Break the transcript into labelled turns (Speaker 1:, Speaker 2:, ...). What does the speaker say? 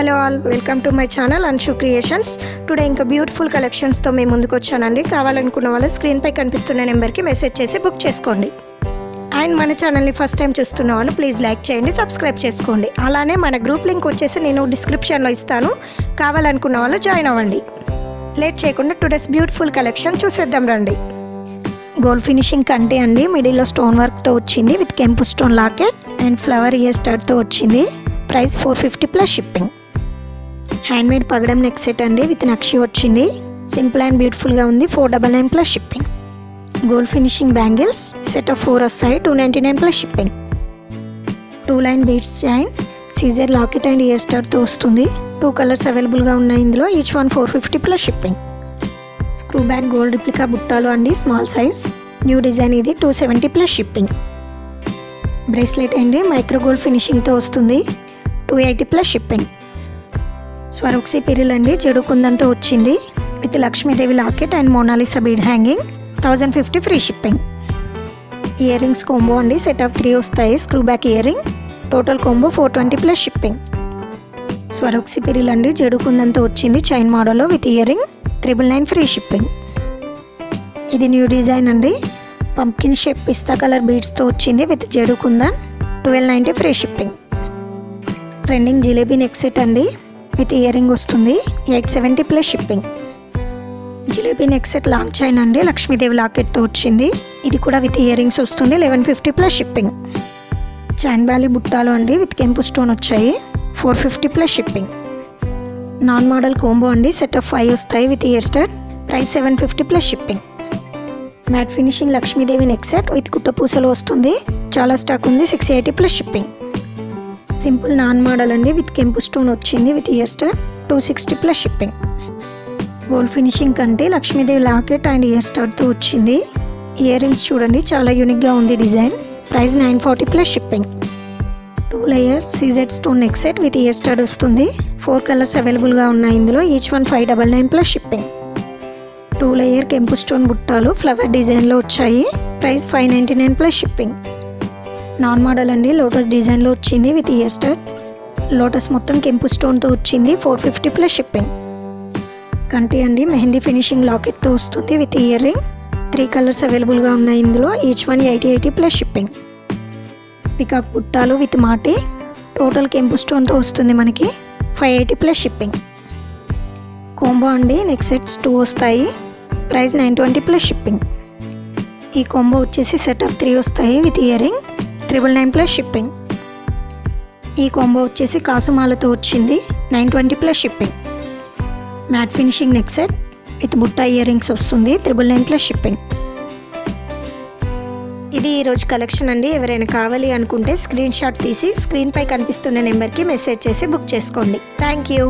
Speaker 1: Hello all, welcome to my channel Anshu creations. Today ఇంకా beautiful కలెక్షన్స్తో మేము ముందుకు వచ్చానండి. కావాలనుకున్న వాళ్ళు స్క్రీన్పై కనిపిస్తున్న నెంబర్కి మెసేజ్ చేసి బుక్ చేసుకోండి. అండ్ మన ఛానల్ని ఫస్ట్ టైం చూస్తున్న వాళ్ళు ప్లీజ్ లైక్ చేయండి, సబ్స్క్రైబ్ చేసుకోండి. అలానే మన గ్రూప్ లింక్ వచ్చేసి నేను డిస్క్రిప్షన్లో ఇస్తాను, కావాలనుకున్న వాళ్ళు జాయిన్ అవ్వండి. లేట్ చేయకుండా టుడేస్ బ్యూటిఫుల్ కలెక్షన్ చూసేద్దాం రండి. గోల్డ్ ఫినిషింగ్ కంటే అండి, మిడిల్లో స్టోన్ వర్క్తో వచ్చింది విత్ కెంపు stone locket and flower ear స్టార్ట్తో వచ్చింది. Price 450 plus shipping. హ్యాండ్మేడ్ పగడం నెక్ సెట్ అండి విత్ నక్షి వచ్చింది. సింపుల్ అండ్ బ్యూటిఫుల్గా ఉంది. 499 plus shipping. Gold finishing bangles set of 4 వస్తాయి. 299 plus shipping. 2 line beads chain సీజర్ లాకెట్ అండ్ ఇయర్ స్టార్ట్తో వస్తుంది. 2 కలర్స్ అవైలబుల్గా ఉన్నాయి ఇందులో. Each one 450 plus shipping. Screw back gold replica బుట్టాలు అండి, స్మాల్ సైజ్. న్యూ డిజైన్ ఇది. 270 ప్లస్ షిప్పింగ్. బ్రేస్లెట్ అండి, మైక్రో గోల్డ్ ఫినిషింగ్తో వస్తుంది. 280 ప్లస్ షిప్పింగ్. స్వరోక్సీ పిరిల్ అండి, జడు కుందంతో వచ్చింది with Lakshmidevi locket and Mona Lisa bead hanging. 1050 free shipping. Ear rings combo అండి, సెట్ ఆఫ్ 3 వస్తాయి. Screw back ear ring. Total combo 420 plus shipping. Swarovski pearl అండి, జడు కుందంతో వచ్చింది చైన్ మోడల్లో with ear ring. 999 free shipping. ఇది న్యూ డిజైన్ అండి, pumpkin shape pista colour బీడ్స్తో వచ్చింది విత్ జడు కుందన్. 1290 free shipping. Trending jalebi neck set అండి విత్ ఇయర్ రింగ్ వస్తుంది. 870 plus shipping. Jalebi neck set long chain అండి, లక్ష్మీదేవి లాకెట్తో వచ్చింది. ఇది కూడా విత్ ఇయర్ రింగ్స్ వస్తుంది. 1150 ప్లస్ షిప్పింగ్. చైన్ బ్యాలీ బుట్టాలు అండి విత్ కెంపు స్టోన్ వచ్చాయి. 450 ప్లస్ షిప్పింగ్. నాన్ మోడల్ కోంబో అండి, సెట్ ఆఫ్ 5 వస్తాయి with ear star. Price 750 plus shipping. Matte finishing Lakshmidevi neck set with కుట్టపూసలు వస్తుంది. చాలా స్టాక్ ఉంది. 680 ప్లస్ షిప్పింగ్. సింపుల్ నాన్ మోడల్ అండి విత్ కెంపు స్టోన్ వచ్చింది with ear star. 260 plus shipping. Gold finishing కంటే లక్ష్మీదేవి లాకెట్ అండ్ ఇయర్ స్టార్తో వచ్చింది. ఇయర్ రింగ్స్ చూడండి, చాలా యూనిక్గా ఉంది design. Price 940 plus shipping. 2 layer CZ stone neck set with ear star వస్తుంది. 4 కలర్స్ అవైలబుల్గా ఉన్నాయి ఇందులో. Each one 599 plus shipping. 2 layer కెంపు స్టోన్ బుట్టాలు ఫ్లవర్ డిజైన్లో వచ్చాయి. Price 599 plus shipping. నాన్ మోడల్ అండి, లోటస్ డిజైన్లో వచ్చింది విత్ ఇయర్ స్టార్. లోటస్ మొత్తం కెంపు స్టోన్తో వచ్చింది. 450 ప్లస్ షిప్పింగ్. కంటి అండి, మెహందీ ఫినిషింగ్ లాకెట్తో వస్తుంది విత్ ఇయర్ రింగ్. 3 కలర్స్ అవైలబుల్గా ఉన్నాయి ఇందులో. Each one 80 plus shipping. Peacock బుట్టాలు విత్ మాటి. టోటల్ కెంపు స్టోన్తో వస్తుంది మనకి. 580 ప్లస్ షిప్పింగ్. కోంబో అండి, నెక్ సెట్స్ 2 వస్తాయి. Price 920 plus shipping. ఈ కోంబో వచ్చేసి సెట్ ఆఫ్ 3 వస్తాయి with ear ring. 999 plus shipping. ఈ కాంబో వచ్చేసి కాసుమాలతో వచ్చింది. 920 plus shipping. Matte finishing neck set with బుట్ట ఇయర్ రింగ్స్ వస్తుంది. 999 ప్లస్ షిప్పింగ్. ఇది ఈరోజు కలెక్షన్ అండి. ఎవరైనా కావాలి అనుకుంటే స్క్రీన్ షాట్ తీసి స్క్రీన్పై కనిపిస్తున్న నెంబర్కి మెసేజ్ చేసి బుక్ చేసుకోండి. Thank you.